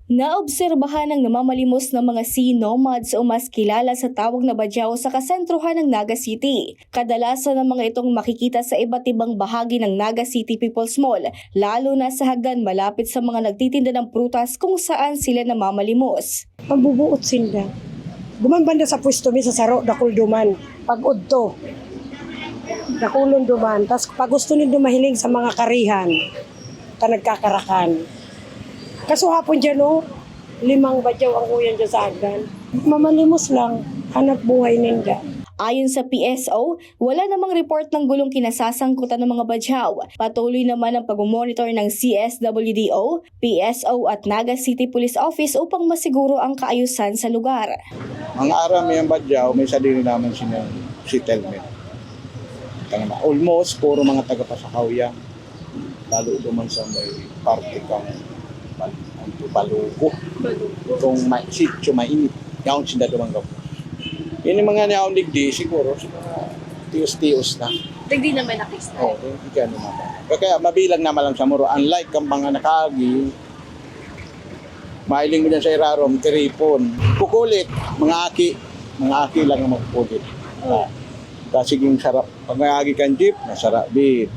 Naobserbahan ng namamalimos ng mga sea nomads o mas kilala sa tawag na badyaw sa kasentruhan ng Naga City. Kadalasan ng mga itong makikita sa iba't ibang bahagi ng Naga City People's Mall, lalo na sa hagdan malapit sa mga nagtitinda ng prutas kung saan sila namamalimos. Pambubuot sila. Gumambanda sa pwesto mi sa saro, dakul duman. Pag-udto, dakulon duman. Tapos pag gusto nindo mahiling sa mga karihan, nagkakarakan. Kaso hapon dyan, 5 badyaw ang kuyan dyan sa hagdan. Mamalimos lang, hanap buhay ninda. Ayon sa PSO, wala namang report ng gulong kinasasangkutan ng mga badyaw. Patuloy naman ang pag-monitor ng CSWDO, PSO at Naga City Police Office upang masiguro ang kaayusan sa lugar. Mga arami ang badyaw, may sarili naman silang settlement. Almost puro mga taga-Pasakaw yan. Lalo duman sa may party kang Balugo. Kung sityo mainit, yaon sila duman gaw. Yun yung mga yaon digdi, siguro tios-tios na. Digdi naman nakista. Oo, hindi ka naman. Kaya mabilang naman lang sa muro. Unlike ang mga nakagi, mailing mo dyan sa irarom, tiripon. Pukulit, mga aki lang ang magpukulit. Kasi yung sarap, pag may kang jeep, masarap din.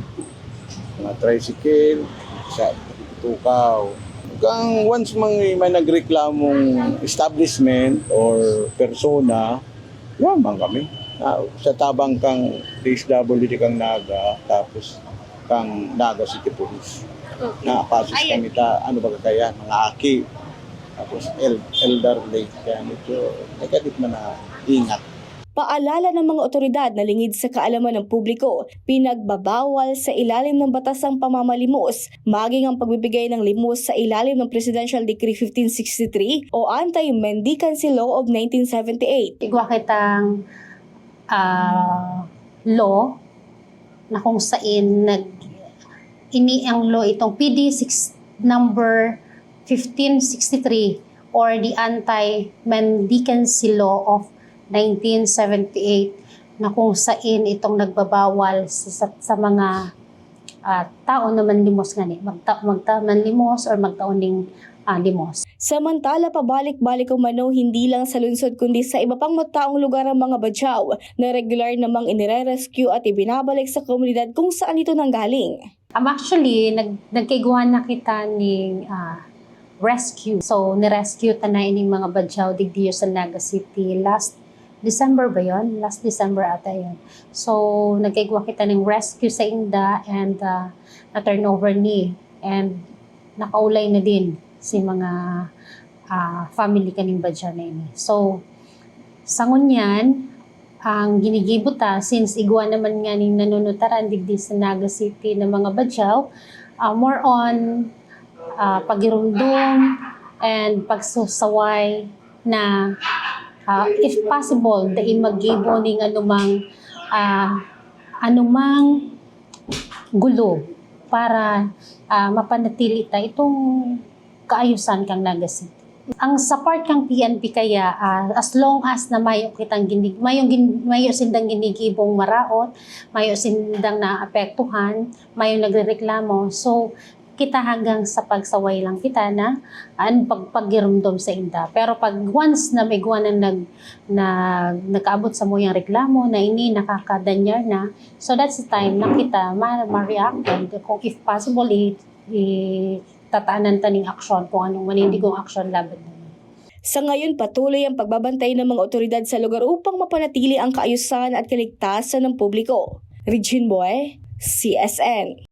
Mga tricycle, sa tukaw. Kung once may nagreklamong establishment or persona, yaman kami. Sa tabang kang DSWD kang Naga, tapos kang Naga City Police. Okay. Nakapasis kami ano ba kaya, mga aki. Tapos elderly. Kaya medyo nagkadit man na ingat. Paalala ng mga otoridad na lingid sa kaalaman ng publiko, pinagbabawal sa ilalim ng batas ang pamamalimos, maging ang pagbibigay ng limos sa ilalim ng Presidential Decree 1563 o Anti-Mendicancy Law of 1978. Igwa kitang law na kung saan ang law itong PD number 1563 or the Anti-Mendicancy Law of 1978 na kung saan itong nagbabawal sa mga tao na manlimos ngani, manlimos or magtaoning limos. Samantala, pabalik-balik umano hindi lang sa lungsod kundi sa iba pang mataong lugar ang mga badyaw na regular namang inire-rescue at ibinabalik sa komunidad kung saan ito nanggaling. Actually, nagkaiguan na kita ng rescue. So, nirescue ta na ining mga badyaw digdiyo sa Naga City last December ba yun? Last December ata yun. So, nagkaigwa kita ng rescue sa inda and na-turnover ni. And nakaulay na din si mga family kaning badyaw na ini. So, sa ngunyan, ang ginigibuta, since igwa naman nga ning nanunutaran digdi sa Naga City ng mga badyaw, more on pagirumdum and pagsusaway na if possible, dahil mag-gibo ning anumang gulo para mapanatili ta itong kaayusan kang Naga City. Ang support kang PNP kaya, as long as na mayo sindang ginigibong maraot, mayo sindang naapektuhan, mayo nagrereklamo, so kita hanggang sa pagsaway lang kita na pagpagirumdom sa inda. Pero pag once na may guwan na nakaabot sa mo yung reklamo na ini nakakadanyar na, so that's the time na kita ma-react kung if possible tataanan taning aksyon kung anong manindigong aksyon laban naman. Sa ngayon, patuloy ang pagbabantay ng mga otoridad sa lugar upang mapanatili ang kaayusan at kaligtasan ng publiko. Regine Boy, CSN.